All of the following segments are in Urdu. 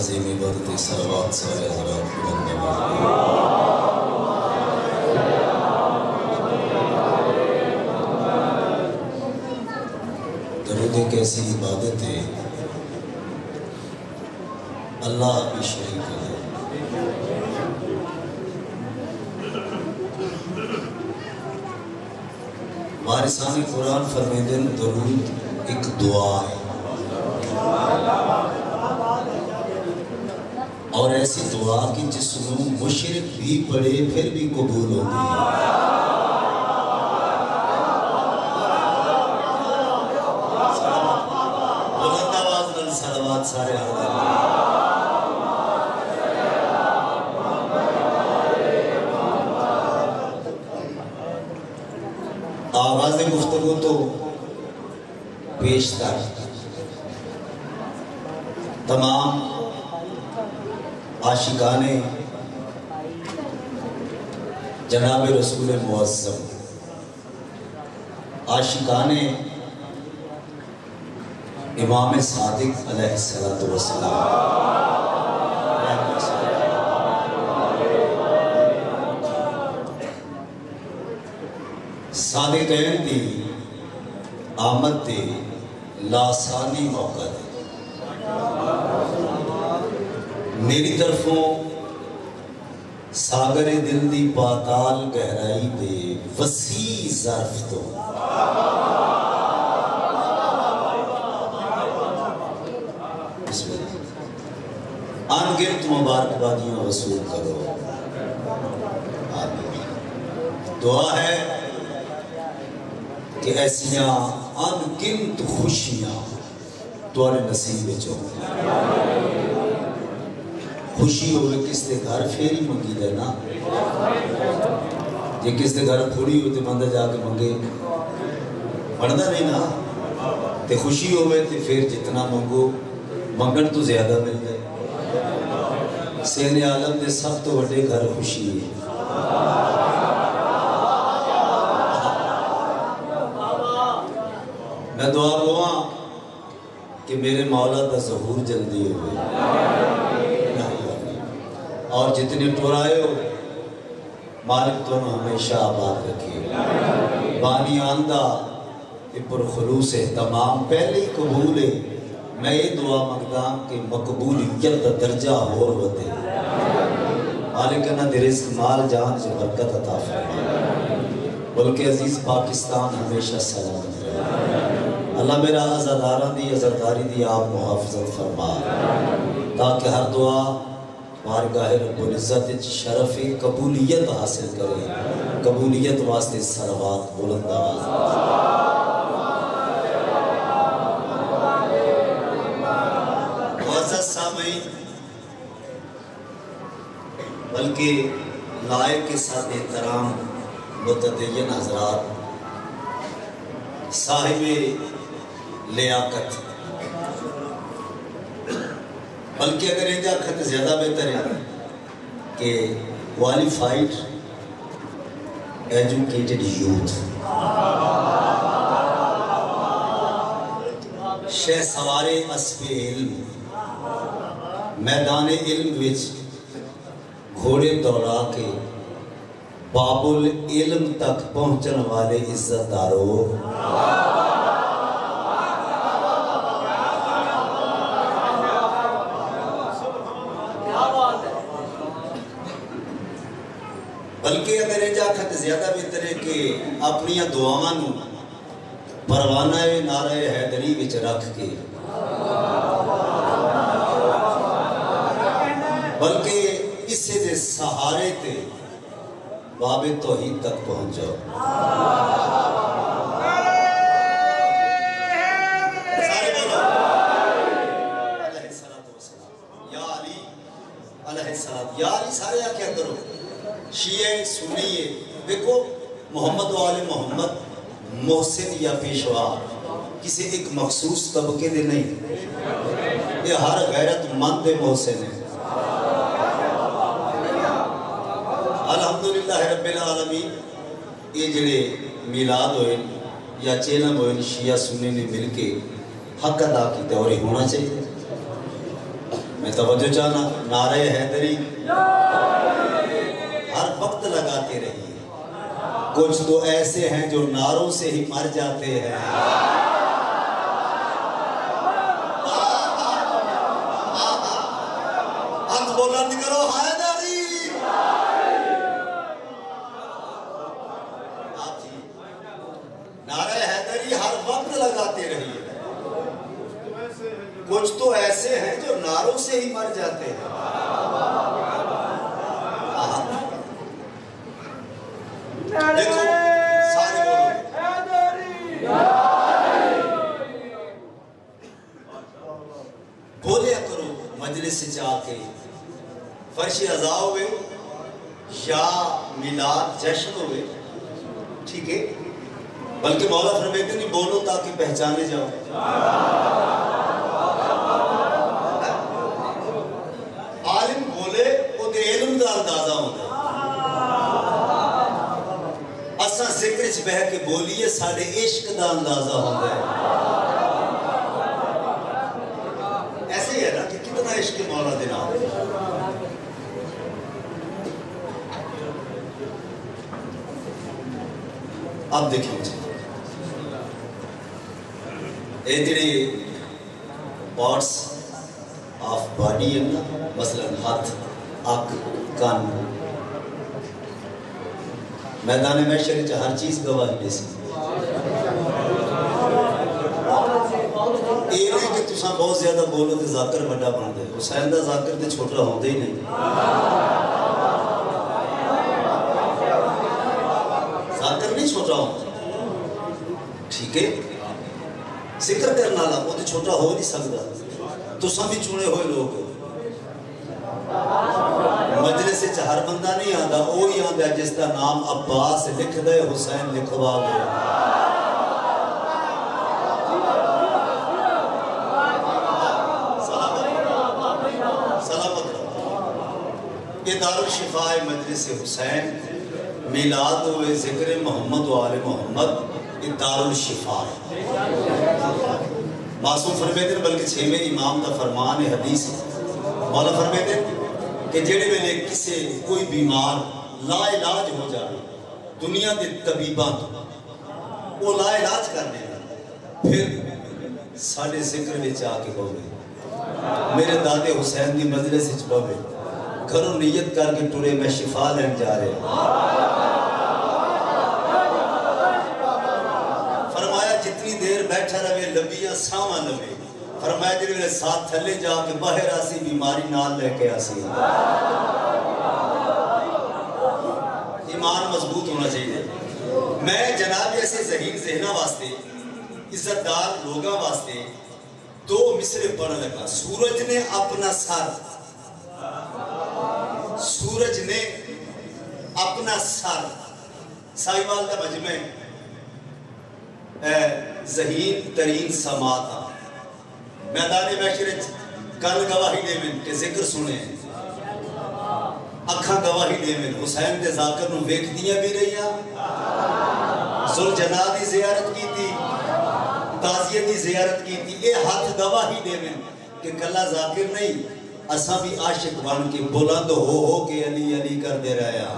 عظیم عبادت صلوات سارے حضرات بلند آواز درود ایک ایسی عبادت ہے اللہ بھی شریک ہے۔ وارثان قرآن فرمیدن درود ایک دعا ہے اور ایسی دعا کی جس کو مشرک بھی پڑھے پھر بھی قبول ہوتی ہے۔ بلند آواز نال صلوات سارے حضرات۔ آغاز گفتگو تو بیشتر تمام عاشقان جناب رسول معظم، عاشقان امام صادق علیہ السلام، صادقین دی آمد دے لاسانی موقع دے میری طرفوں ساگر دل دی پاتال گہرائی دے وسیع ظرف تو انگنت مبارکبادیاں وصول کرو۔ آمین۔ دعا ہے کہ ایسیاں انگنت خوشیاں تمہارے نصیب وچ ہوں۔ خوشی ہوئے کس دے گھر پھیری منگی دے نا، جے کس دے گھر پھوڑی ہوئے تے بندہ جا کے منگے پڑھنا نہیں نا، تے خوشی ہوئے تے پھر جتنا منگو منگن تو زیادہ مل جائے۔ سین عالم دے سب تو وڈے گھر خوشی ہے۔ میں دعا گواں کہ میرے مولا دا ظہور جلدی ہوئے اور جتنے ٹورائے ہو مالک تمہیں ہمیشہ آباد رکھے۔ بانی آندہ پر خلوص اہتمام پہلے ہی قبول ہے۔ میں یہ دعا مقدام کہ مقبولیت دا درجہ ہور ہوتے مالک نہ دے رزق مال جان سے برکت عطا فرما، بلکہ عزیز پاکستان ہمیشہ سلامت رہے۔ اللہ میرا عزادارہ دی عزاداری دی آپ محافظت فرما تاکہ ہر دعا بارگاہ رب العزت شرف قبولیت حاصل کرے۔ قبولیت واسطے صلوات بلند آواز۔ معزز سامعین، بلکہ لائق کے ساتھ احترام متدین حضرات، صاحب لیاقت، بلکہ اگر یہ جاکت زیادہ بہتر ہے کہ qualified educated youth، شہ سوار اسب علم، میدان علم وچ گھوڑے دوڑا کے باب العلم تک پہنچن والے عزت دارو، بلکہ اگر یہ جاکت زیادہ بہتر ہے کہ اپنی دعاوانوں پروانہ نعرہ حیدری وچ رکھ کے بلکہ اسے دے سہارے تے باب توحید تک پہنچ جاؤ۔ سارے بولو علیہ السلام، یا علی علیہ السلام، یا علی سارے آکھیا کرو۔ شیعہ سنیے دیکھو محمد و آل محمد محسن یا پیشوا کسی ایک مخصوص طبقے دے نہیں، یہ ہر غیرت مند محسن ہے۔ الحمدللہ رب العالمین، یہ جڑے میلاد ہوئے یا چینم ہوئے شیعہ سنی نے مل کے حق ادا کیتا اور یہ ہونا چاہیے۔ میں توجہ چاہنا، نعرہ حیدری ہر وقت لگاتے رہیے. کچھ تو ایسے ہیں جو نعروں سے ہی مر جاتے ہیں. ہاتھ بلند کرو حیدری. آپ جی نعرہ حیدری ہر وقت لگاتے رہیے. کچھ تو ایسے ہیں جو نعروں سے ہی مر جاتے ہیں. دیکھو سارے بولیا کرو مجلس سے جا کے، فرش عزا ہوئے یا میلاد جشن ہوئے، ٹھیک ہے، بلکہ مولا فرماتے نہیں بولو تاکہ پہچانے جاؤ. عالم بولے وہ دے علم دا اندازہ ہوتا ہے. اساں ذکر چ بہ کے بولیے ساڑھے عشق دا اندازہ ہوتا ہے. ایسے ہی ہے نا کہ کتنا عشق مولا دے نام. اب دیکھیں مجھے اے جڑے پارٹس آف باڈی ہے نا، مثلا ہاتھ، اک، کان، میدان محشر وچ ہر چیز گواہی دے سی. یہ نہیں کہ تساں بہت زیادہ بولو تو ذاکر بڑا بن دے. حسین دا ذاکر تے چھوٹا ہوندے ہی نہیں. ذاکر نہیں چھوٹا ہوتا، ٹھیک ہے، ذکر کرنا لا وہ تو چھوٹا ہو نہیں سکتا. تساں بھی چنے ہوئے لوگ ہو. مجلس سے ہر بندہ نہیں آندا، وہی آندا جس کا نام عباس لکھ دے حسین لکھوا دے. سلامت رہو. یہ دارالشفاء مجلس حسین، میلاد ہوئے ذکر محمد و آل محمد، یہ دارالشفاء. معصوم فرمیتے ہیں بلکہ 6ویں امام کا فرمان حدیث مولا فرمیتے ہیں کہ جڑے میں نے کسے کوئی بیمار لا علاج ہو جائے دنیا کے طبیبان وہ لا علاج کرنے پھر ساڑھے ذکر میں جا کے بولے میرے دادے حسین دی مجلس سے بولے گھروں نیت کر کے ٹورے میں شفا لین جا رہے ہیں. فرمایا جتنی دیر بیٹھا رہے لبیاں ساما لبے. فرمایا جی میرے ساتھ تھلے جا کے باہر آسی بیماری نال لے کے آسی. ایمان مضبوط ہونا چاہیے. میں جناب ایسے ذہین ذہنہ واسطے عزتدار لوگاں واسطے 2 مصرے پڑھنے لگا. سورج نے اپنا سر، سورج نے اپنا سر، سائیوال کا مجمع ذہین ترین سماعتا میدان محشر کل گواہی دے من کہ ذکر سنے، اکھاں گواہی دے من حسین دے ذاکر نو ویکھ دیاں بھی رہیاں، ذوالجناح دی زیارت کی تھی، تازیہ دی زیارت کی تھی. اے ہاتھ گواہی دے من کہ کلہ ذاکر نہیں اساں بھی عاشق بن کے بلند ہو کے علی علی کر دے رہے ہیں.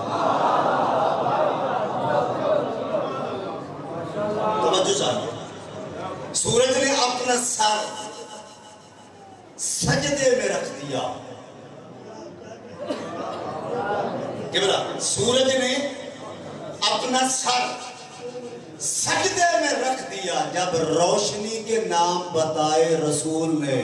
توجہ چاہیے. سورج نے اپنا سر سجدے میں رکھ دیا. کہ بلا سورج نے اپنا سر سجدے میں رکھ دیا جب روشنی کے نام بتائے رسول نے.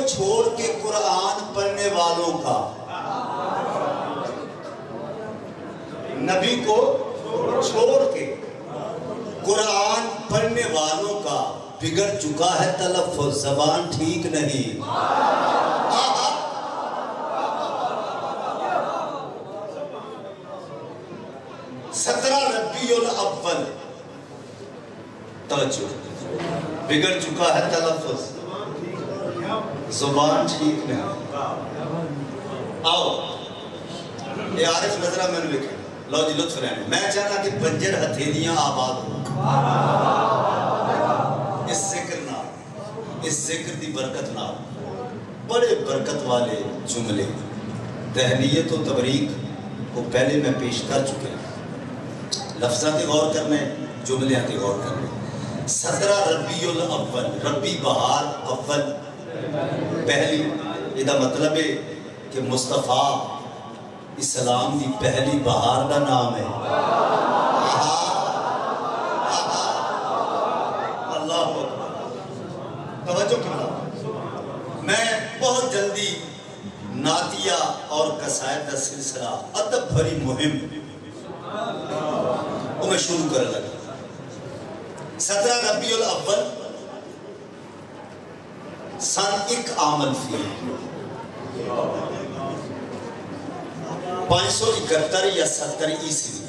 چھوڑ کے قرآن پڑھنے والوں کا، نبی کو چھوڑ کے قرآن پڑھنے والوں کا بگڑ چکا ہے تلفظ، زبان ٹھیک نہیں. 17 ربیع الاول توجہ بگڑ چکا ہے تلفظ، زبان ٹھیک نہیں. آؤ اے عارف نظرہ میں نے لکھے، لو جی لطف رہنے. میں چاہتا کہ بنجر ہتھیلیاں آباد ہوں اس ذکر نہ، اس ذکر دی برکت نہ. بڑے برکت والے جملے تہنیت و تبریک کو پہلے میں پیش کر چکے ہیں. لفظہ کے غور کرنے، جملیاں کے غور کرنے. 17 ربیع الاول، ربی بہار اول پہلی. یہ مطلب ہے کہ مصطفیٰ اسلام دی پہلی بہار دا نام ہے. اللہ اکبر. توجہ کرنا. میں بہت جلدی نعتیہ اور قصائد کا سلسلہ ادب بھری مہم وہ میں شروع کر لگا. 17 ربیع الاول سن 1 عامل فی 571 یا 70 عیسوی،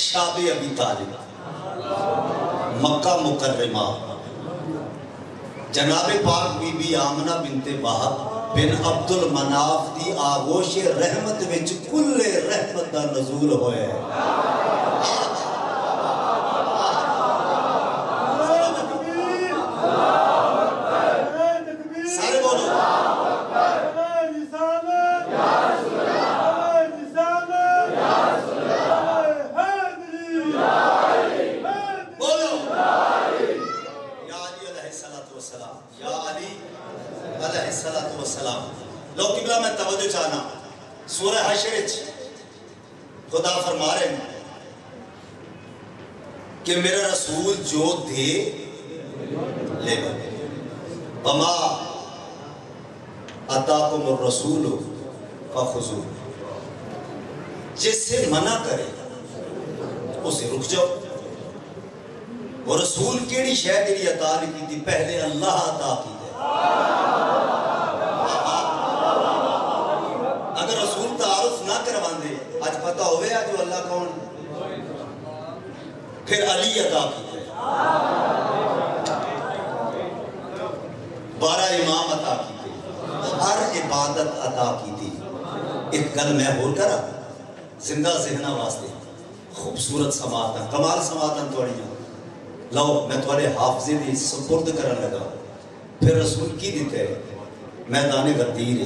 شاب ابی طالب، مکہ مکرمہ. جناب پاک بی بی آمنہ بنت وہب بن عبد المناف دی آغوش رحمت وچ کل رحمت دا نزول ہوئے. سارے بولو السلام. لو قبلہ میں توجہ چاہنا. سورہ حشر خدا فرما رہے ہیں کہ میرا رسول جو دے لے گا. وما اتاکم الرسول فخذوہ، جس سے منع کرے اسے رک جاؤ. وہ رسول کیڑی شے جڑی عطا نہیں کی تھی، پہلے اللہ عطا کی تھی. اگر رسول تعارف نہ کروان دے، آج پتہ ہوئے آج جو اللہ کون، پھر علی عطا کی تھی، 12 امام عطا کی تھی، ہر عبادت عطا کی تھی. ایک گل میں ہور کرا زندہ ذہنہ واسطے خوبصورت سماعتاں، کمال سماعتاں توڑی جاؤ. لو میں تھوڑے حافظے دی سپرد کرن لگا. پھر رسول کی دیتے میدان غدیر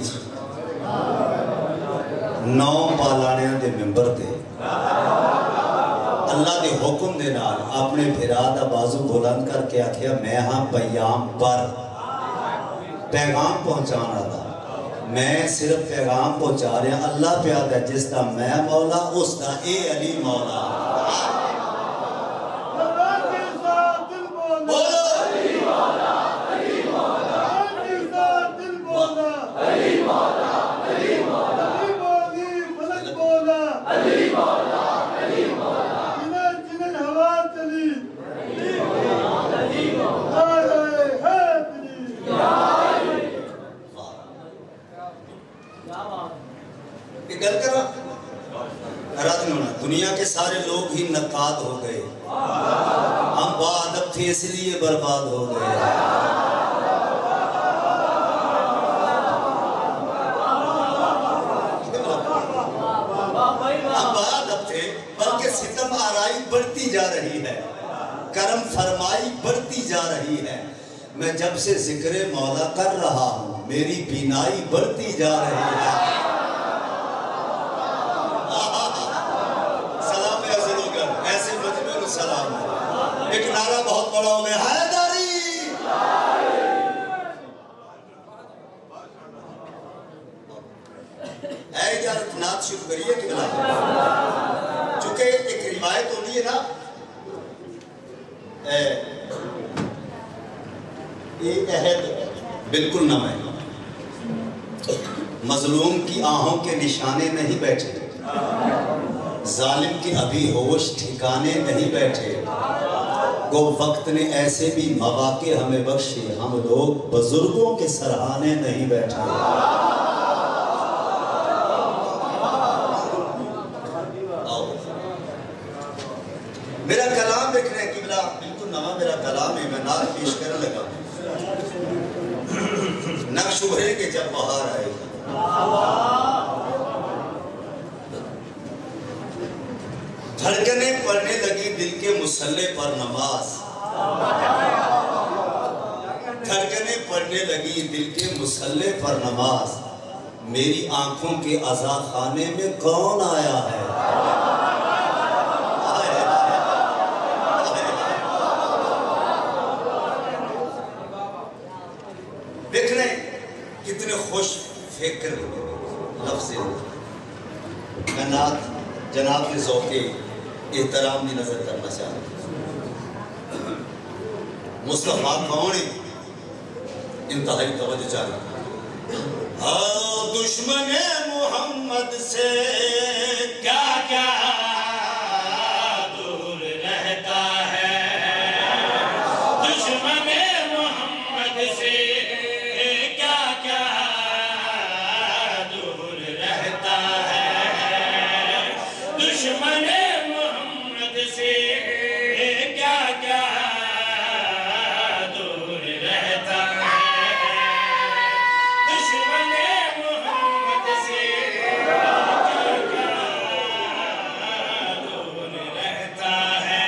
9 پالانیاں دے ممبر تے اللہ دے حکم دے نال اپنے بھرا دا بازو بلند کر کے آکھیا میں ہاں پیام پر پیغام پہنچانا تھا. میں صرف پیغام پہنچا رہا. اللہ پیاد ہے جس دا میں مولا اس دا اے علی مولا. دنیا کے سارے لوگ ہی نقاد ہو گئے، ہم با ادب تھے اس لیے برباد ہو گئے. ہم با ادب تھے بلکہ ستم آرائی بڑھتی جا رہی ہے، کرم فرمائی بڑھتی جا رہی ہے. میں جب سے ذکر مولا کر رہا ہوں میری بینائی بڑھتی جا رہی ہے. سلام. ایک نعرہ بہت بڑا ہو گیا، حیدری. اے اجازت نعت شروع کریے کہ بلا، چونکہ ایک روایت ہوتی ہے نا، یہ عہد بالکل نہ میں مظلوم کی آہوں کے نشانے نہیں بیٹھے، ظالم کی ابھی ہوش ٹھکانے نہیں بیٹھے. گو وقت نے ایسے بھی مواقع ہمیں بخشے، ہم لوگ بزرگوں کے سرہانے نہیں بیٹھے. میرا کلام دیکھ رہے ہیں قبلہ بالکل نواں میرا کلام ہے، میں نعت پیش کرنے لگا نقش ابھریں گے جب بہار آئے گا، دھڑکنیں پڑنے لگی دل کے مسلح پر نماز، دھڑکنیں پڑنے لگی دل کے مسلح پر نماز، میری آنکھوں کے عزا خانے میں کون آیا ہے؟ دیکھ رہے ہیں کتنے خوش فکر لفظ میں نعت جناب کے ذوق احترام کی نظر کرنا چاہتا ہوں۔ مصطفیٰ کون ہے؟ انتہائی توجہ چاہتا دشمن محمد سے کیا کیا دور رہتا ہے، دشمن محمد سے کیا کیا دور رہتا ہے، دشمن محمد سے کیا کیا دور رہتا ہے، دشمن محمد سے کیا کیا دور رہتا ہے،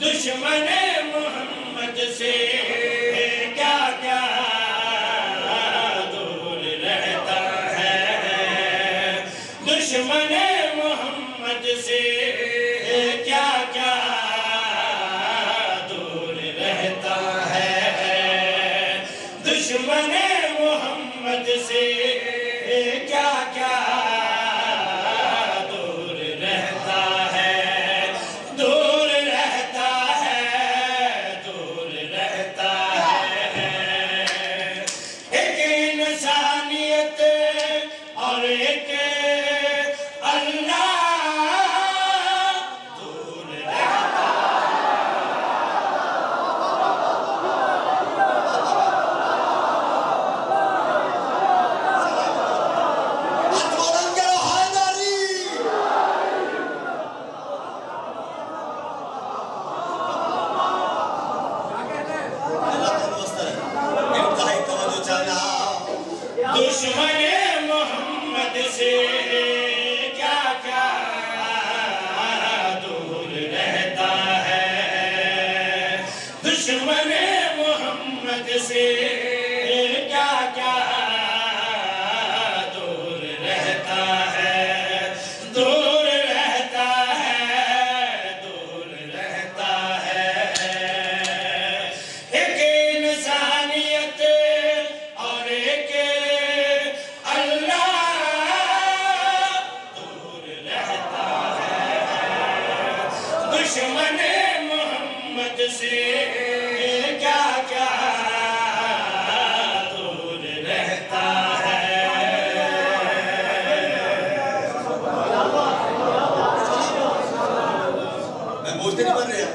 دشمن محمد سے کیا کیا دور رہتا ہے، دشمن محمد سے کیا کیا دور رہتا ہے، دشمن محمد سے کیا کیا دور رہتا ہے، دور رہتا ہے، دور رہتا ہے، ایک انسانیت اور ایک اللہ دور رہتا دشمن محمد سے کیا کیا دور رہتا ہے، دشمن محمد سے کیا کیا دور رہتا ہے، دور رہتا ہے، دور رہتا ہے، ایک انسانیت اور ایک اللہ دور رہتا ہے، دشمن محمد سے کیا کیا دور رہتا ہے۔ میں بولتے نہیں بن رہا،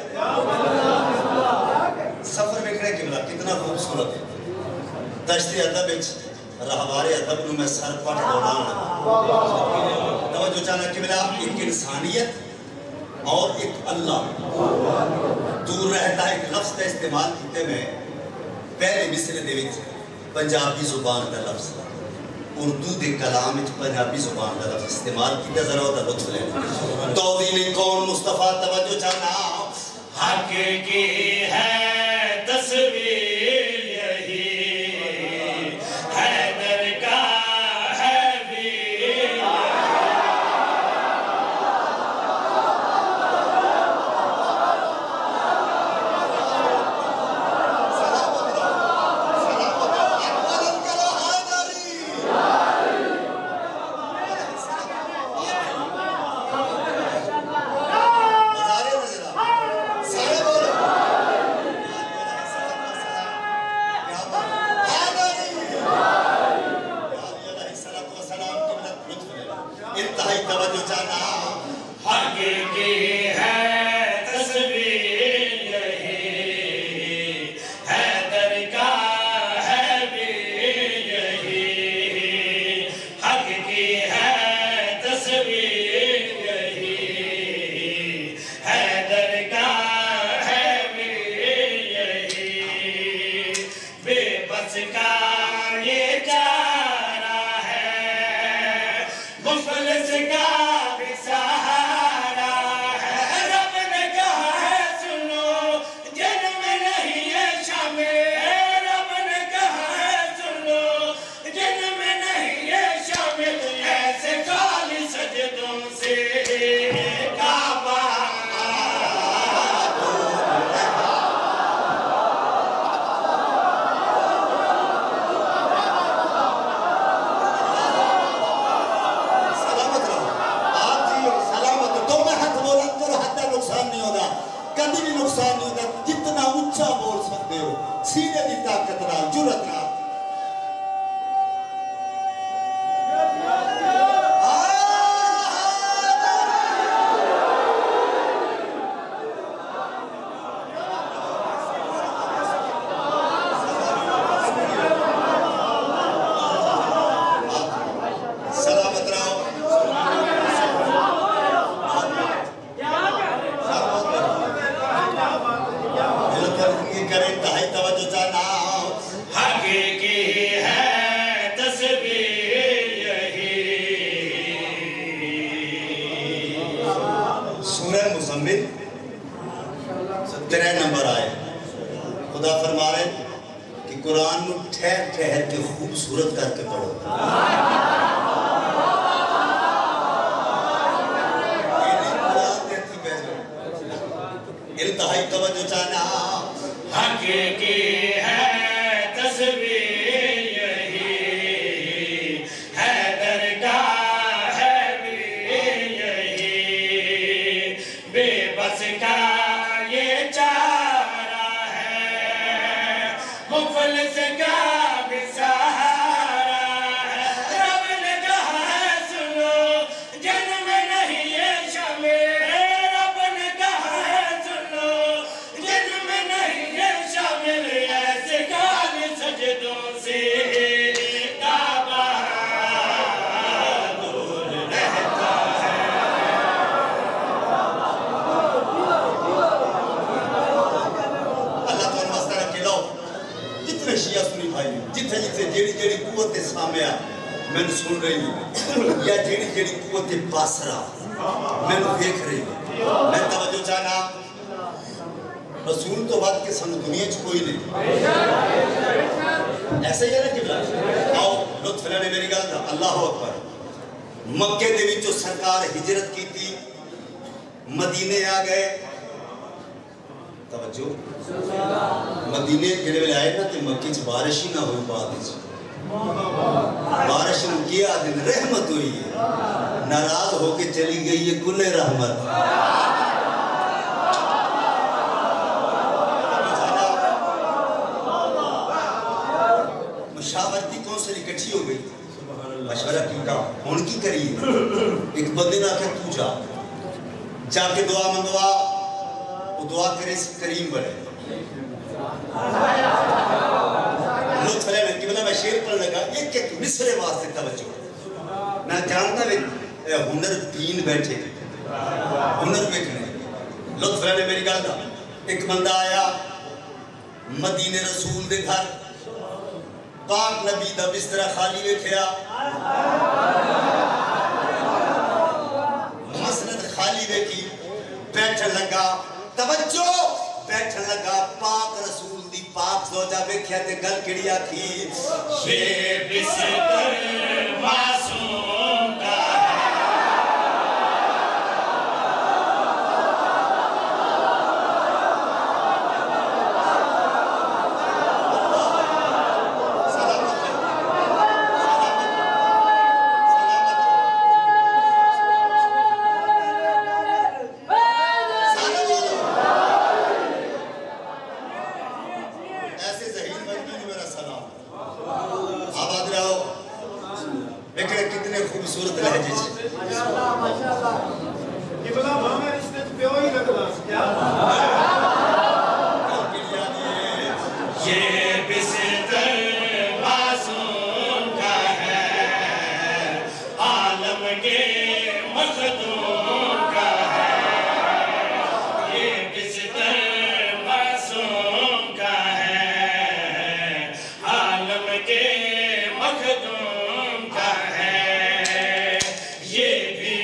سفر میں کھڑے قبلہ کتنا خوبصورت ہے، دشت ادب رہبار ادب نو میں سر پٹ دوڑا توجہ چاہنا قبلہ ایک انسانیت اور ایک اللہ دور رہتا ہے، ایک لفظ کا استعمال کیتے میں پہلے مصرے دے وچ پنجابی زبان کا لفظ اردو دے کلام وچ پنجابی زبان کا لفظ استعمال کیتا، ذرا وہ لطف لینا توضیح کون مصطفیٰ توجہ چاہنا حق کی ہے تصویر یہی حیدر کا ہے ویر انتہائی توجہ چاہنا حقیقی ہے تصویر یہی حیدر کا ہے بھی یہی حقیقی ہے تصویر یہی کا بھی سہارا ہے رب نے کہا ہے سنو جن میں نہیں ہے شامل رب نے کہا ہے سنو جن میں نہیں ہے شامل ایسے خالی سجدوں سے کعبہ کبھی بھی نقصان نہیں ہوتا جتنا اونچا بول سکتے ہو سینے دی طاقت نال جرأت نال سلامت رہو کریں انتہائی توجہ چاہنا حقیقی ہے تصویر یہی سورہ مزمل 13 نمبر آئے خدا فرما رہے کہ قرآن میں ٹھہر ٹھہر کے خوبصورت کر کے پڑھو انتہائی توجہ چاہنا حقیقی ہے تصویر یہی ہے درگاہ ہے بھی یہی بے بس کا یہ چارہ ہے مفلس کا بھی سہارا ہے رب نے کہا ہے سنو جن میں نہیں ہے شامل رب نے کہا ہے سنو جن میں نہیں ہے شامل ایسے خالی سجدوں سے کعبہ دور رہتا ہے اللہ تعالیٰ واسطہ رکھے لو جتنے شیعہ سنی بھائی جتنے جیڑی جیڑی قوت سامعہ میں نے سن رہی ہوں یا جیڑی جیڑی قوت باصرہ میں نے دیکھ رہی ہوں میں توجہ چاہنا رسول تو بات کے سن دنیا چ کوئی نہیں ایسا ہی ہے نا قبلہ آؤ لطف لینے میری گل دا اللہ اکبر مکے دے وچوں سرکار ہجرت کی تھی مدینے آ گئے توجہ مدینے جڑے ویلے آئے نا تے مکے چ بارش ہی نہ ہوئی بعد وچ بارش نو کیا دن رحمت ہوئی ہے ناراض ہو کے چلی گئی ہے کل رحمت مشاورتی کونسل اکٹھی ہو گئی مشورہ کی کہا ہون کی کری ایک بندے نہ کہ تو جا کے دعا منگوا وہ دعا کرے اس کریم بڑھے لطف لینے کی بلا میں شیر پر لگا ایک ایک مصرے واسطے توجہ میں جانتا بھی ہنر دین بیٹھے ہنر بیٹھنے لطف لینے میری گل دا ایک بندہ آیا مدینے رسول دے گھر پاک نبی دا بسترہ خالی ویکھیا مسند خالی ویکھی بیٹھن لگا توجہ بیٹھن لگا پاک رسول دی پاک زوجہ ویکھیا تے گل کیڑی آکھی یہ بستر معصوم کا خوبصورت لہجے سے یہ بستر معصوم کا ہے عالم کے مخدوم کا ہے یہ بستر معصوم کا ہے عالم کے مخدوم کا ہے یہ بھی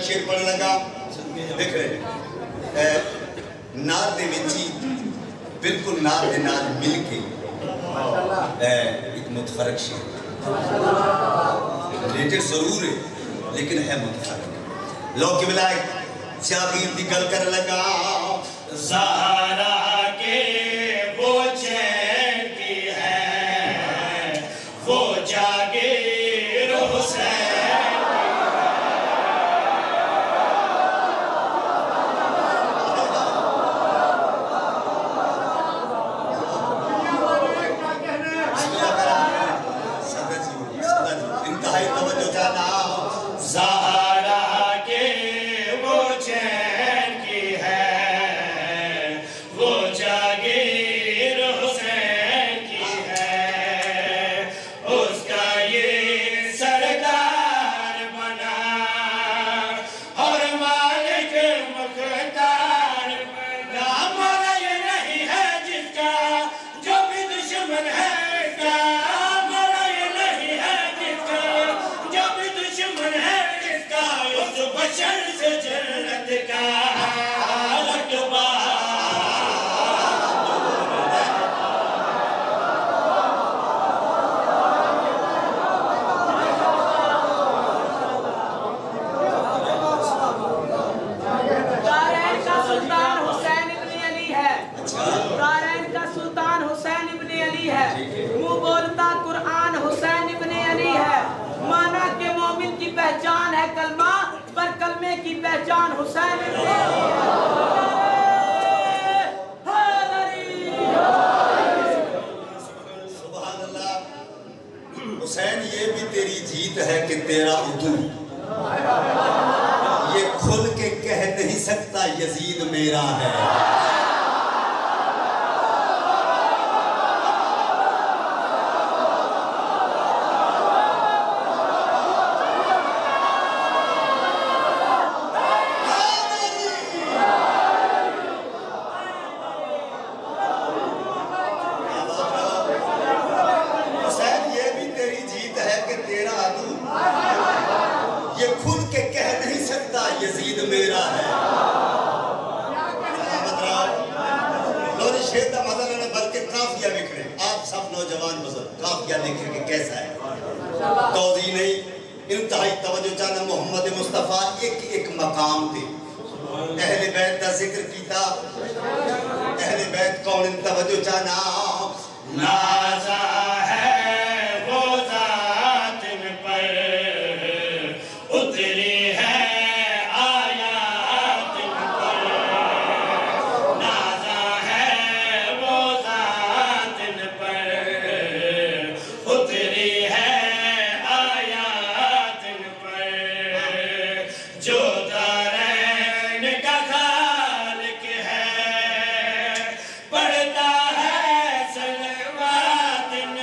شیر پڑھنے لگا دیکھ رہے ہیں نار دے وچی بالکل نار دے نار مل کے ایک متفرق شیر ریلیٹڈ ضرور ہے لیکن ہے متفرق لوگ کی بلائے جاگیر دی گل کر لگا زہرا کے وہ چین کی ہے وہ جاگیر حسین پہچان ہے کلمہ پر کلمے کی پہچان حسین سبحان اللہ حسین یہ بھی تیری جیت ہے کہ تیرا عدو یہ کھل کے کہہ نہیں سکتا یزید میرا ہے یزید میرا ہے شیر دا مزہ لینا بلکہ کافیہ بکھرے آپ سب نوجوان بزرگ کافیہ لکھے کہ کیسا ہے توضیح نہیں انتہائی توجہ چاہنا محمد مصطفیٰ ایک ایک مقام تھے اہل بیت دا ذکر کیتا اہل بیت کون ان توجہ چاہنا نازا ہے وہ ذات ان پر اتری ہے دن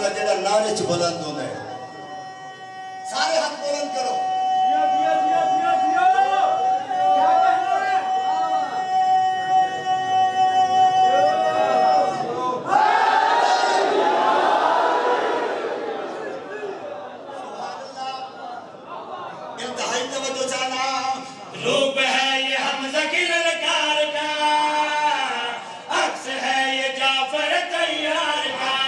رسول ہے جڑا نعرے چ بلند ہوتا ہے سارے ہاتھ بلند کرو انتہائی توجہ چاہنا روپ ہے یہ حمزہ کی للکار کا عکس ہے یہ جعفر تیار کا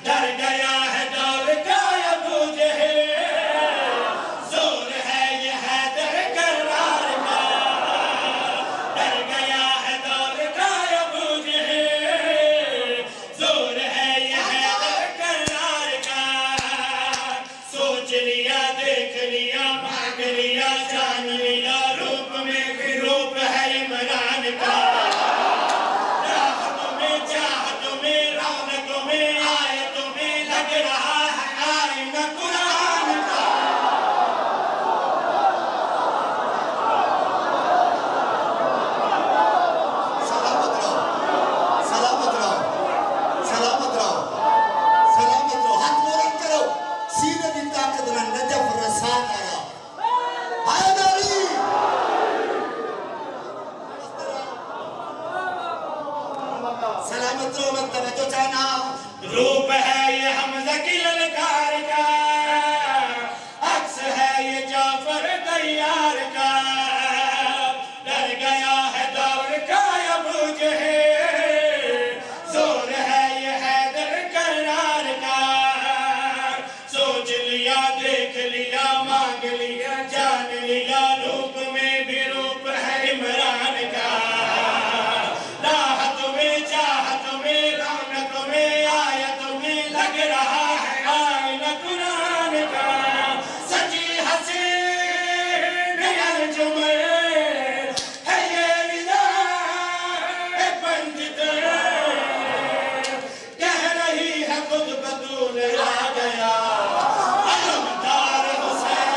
ڈر گیا ہے دور کا ابو جہل زور ہے یہ حیدر کرار کا ڈر گیا ہے دور کا ابو جہل زور ہے یہ حیدر کرار کا سوچ لیا دیکھ لیا مانگ لیا جان لیا روپ میں بھی روپ ہے عمران کا راحتوں میں چاہتوں میں رونقوں میں آیتوں میں لگ رہا ہے آئینہ قرآن کا سلامت رہو سلامت رہو سلامت رہو سلامت رہو ہاتھ بلند کرو سینے کی طاقت میں نجف رسان آیا حیدری سلامت رہو میں توجہ چاہنا روپ ہے یہ حمزہ کی للکار کا عکس ہے یہ جعفر تیار کا ڈر گیا ہے دور کا ابو جہل زور ہے یہ حیدر کرار کا سوچ لیا دیکھ لیا مانگ لیا جان لیا روپ میں بھی روپ ہے عمران کا راحتوں میں چاہتوں میں رونقوں میں آیتوں میں لگ رہا ہے آئینہ قرآن کا سچی حسین انجمن ہے یہ نداء پنجتن کہہ رہی ہے خود بطول آ گیا علمدار حسین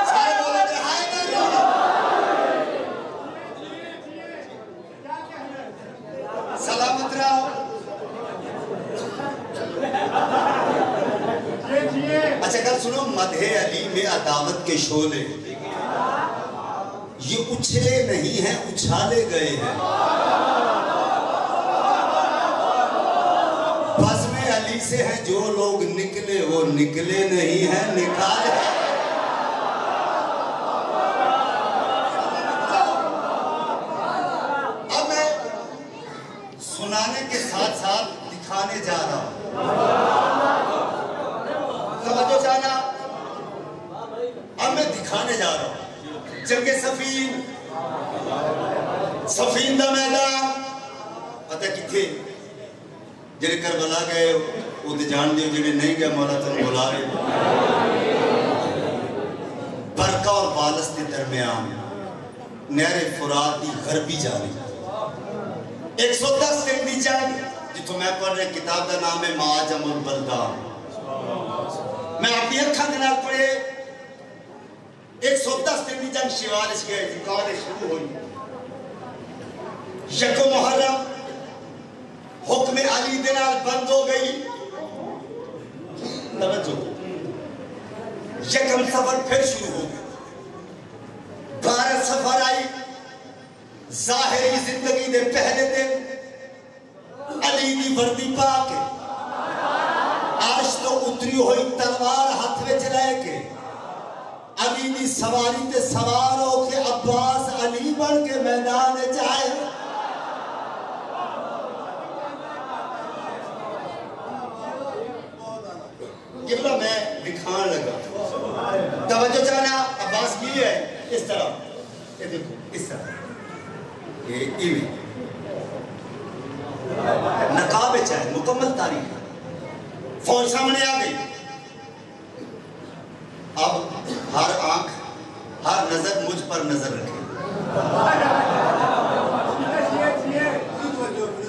سارے بولو کہ حیدری سلامت رہو اچھا کل سنو مدح علی میں عداوت کے شعلے یہ اچھلے نہیں ہیں اچھالے گئے ہیں بزم علی سے ہیں جو لوگ نکلے وہ نکلے نہیں ہیں نکالے اب میں سنانے کے ساتھ ساتھ دکھانے جا رہا ہوں توجہ چاہنا اب میں دکھانے جا رہا ہوں جنگ صفین صفین دا میدان پتہ کتھے جنہیں کربلا گئے وہ تو جان دیو جنہیں نہیں گئے مولا تن بلا رہے برقہ اور بالس کے درمیان نہر فرات کی غربی جانی 110 دن دی جان جتوں میں پڑھ رہے کتاب کا نام ہے معاجم البلدان میں اپنی اکھاں دے نال پڑھے 110 دن دی جنگ شوالش گئے جکارے شروع ہوئی یکم محرم حکم علی دے نال بند ہو گئی توجہ یکم سفر پھر شروع ہو گئی 12 سفر آئی ظاہری زندگی دے پہلے دن علی دی وردی پا کے آج تو اتری ہوئی تلوار ہاتھ میں چلائے کے علی دی سواری تے سوار ہو کے عباس علی بڑھ کے میدان جائے قبلہ میں دکھان لگا توجہ چاہنا عباس کی ہے اس طرح یہ دیکھو اس طرح یہ ایویں نقاب چاہے مکمل تاریخ فوج سامنے آ گئی اب ہر آنکھ ہر نظر مجھ پر نظر رکھے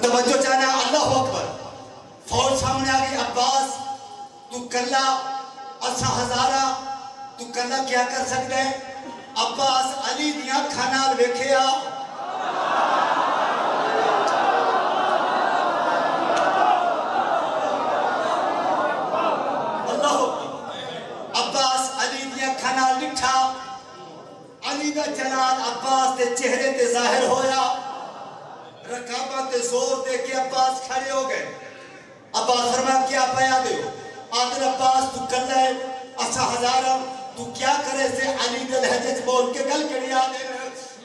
توجہ چاہنا اللہ اکبر فوج سامنے آ گئی عباس کلا اسا ہزارہ تو کلا کیا کر سکتا ہے عباس علی دیاں کھانال ویکھیا اللہ عباس علی دیاں کھانال لٹھا علی دا جلال عباس دے چہرے تے ظاہر ہویا رکابہ تے زور دے کے عباس کھڑے ہو گئے عباس فرمایا کیا پایا دے آدھر عباس تو کر لے اسا ہزارہ تو کیا کرے سے علی دے لہجے بول کے گل کری آدھے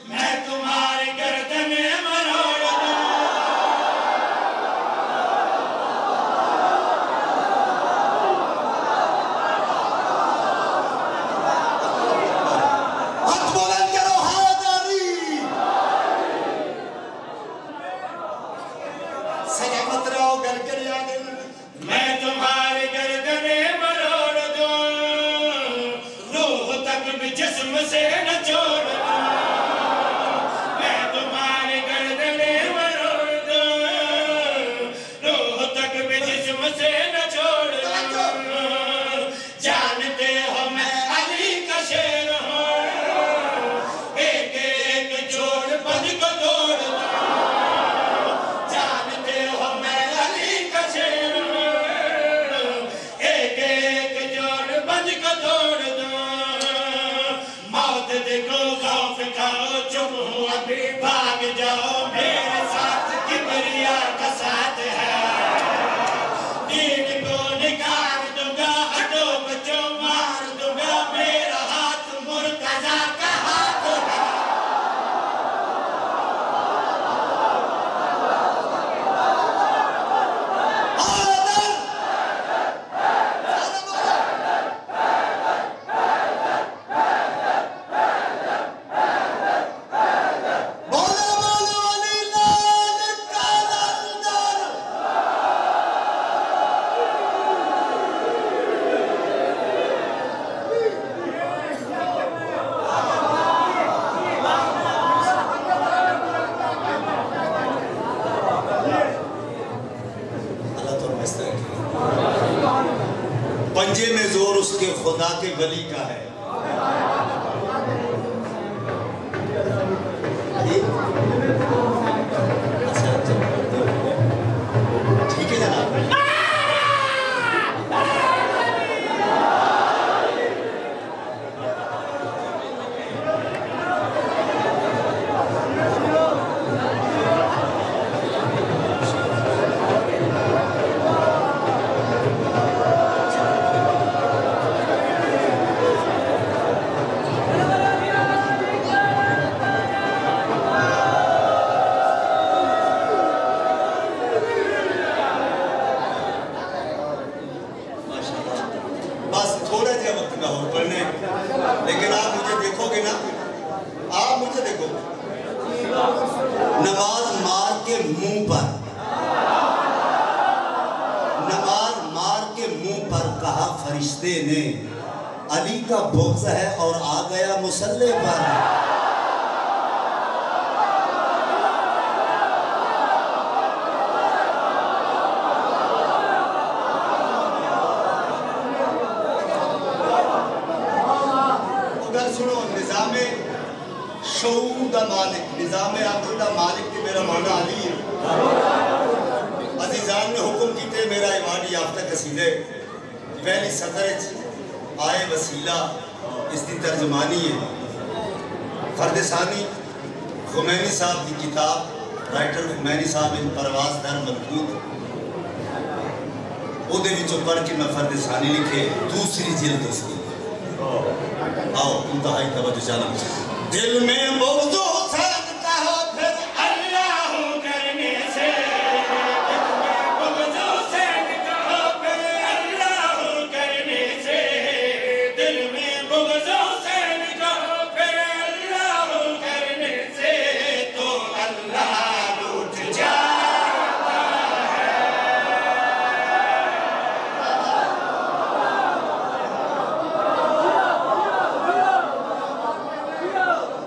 میں تمہاری گردن مروڑ دوں جسم سے نہ چھوڑ دوں میں تمہاری گردن مروڑ دوں روح تک بھی جسم سے نہ چھوڑ دوں جانتے ہو میں علی کا شیر ہوں ایک ایک جوڑ بد کو توڑ دوں جانتے ہو میں علی کا شیر ہوں ایک ایک جوڑ بد کو توڑ دوں دیکھو خوف کھاؤ چپ ہوں ابھی بھاگ جاؤ میرے ساتھ کبریا کا ساتھ ہے دین کو نکال دوں گا ہٹو بچوں مار دوں گا میرا ہاتھ مرتضیٰ کا ہاتھ ہے پنجے میں زور اس کے خدا کے ولی کا ہے ٹھیک ہے جناب لیکن آپ مجھے دیکھو گے نا آپ مجھے دیکھو نماز مار کے منہ پر نماز مار کے منہ پر کہا فرشتے نے علی کا بغض ہے اور آ گیا مصلی پر شعور دا مالک نظام عقل دا مالک کی میرا مولا علی ہے عزیزان نے حکم کیتے میرا ایوان یافتہ قصیدے پہلی سطر آئے وسیلہ اس دی ترجمانی ہے فرد ثانی خمینی صاحب کی کتاب رائٹر خمینی صاحب ان پرواز در ملکوت او دے وچوں پڑھ کے میں فرد ثانی لکھے دوسری جلد اس کی آؤ انتہائی توجہ جانا دل میں بغض حسین کہو پھر اللہ کرنے سے دل میں بغض حسین کہو پھر اللہ کرنے سے دل میں بغض حسین کہو پھر اللہ کرنے سے تو اللہ لوٹ جاتا ہے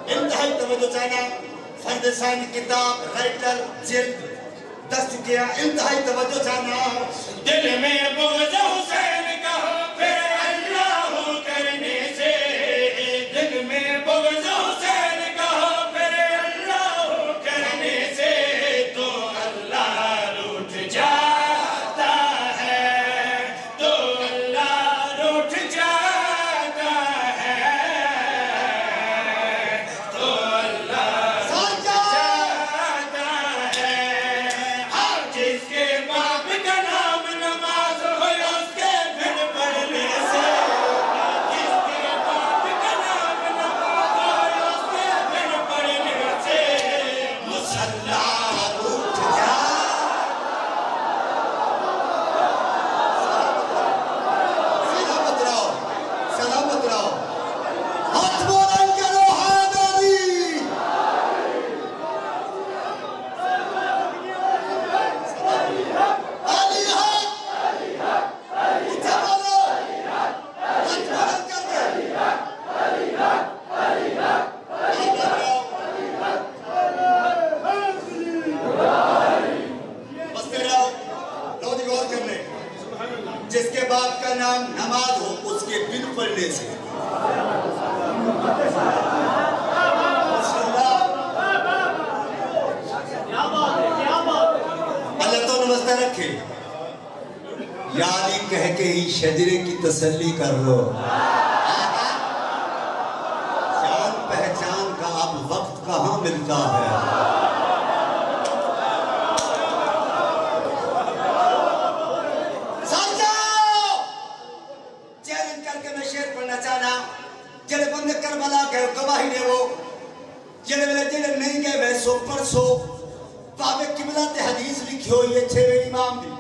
انتہائی توجہ چاہنا فرد ثانی کتاب رائٹر جلد دست کیا انتہائی توجہ چاہنا دل میں بغض حسین کہو جس کے باپ کا نام نماز ہو اس کے بن پڑھنے سے اللہ تو نمستہ رکھے یا علی کہہ کے ہی شجرے کی تسلی کر لو جان پہچان کا اب وقت کہاں ملتا ہے چیلنج کر کے میں شعر پڑھنا چاہنا جلے بندے کربلا گئے گواہی دے وہ جلے ملے جلے نہیں گئے ویسو پرسو باب قبلہ تے حدیث لکھی ہو یہ چھوے امام دی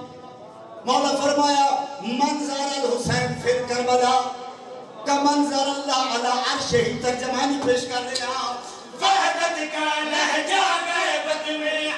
مولا فرمایا منظر الحسین پھر کربلا کا منظر اللہ علی عرش ہی ترجمانی پیش کر رہے ہیں وحدت کا لہجہ غیبت میں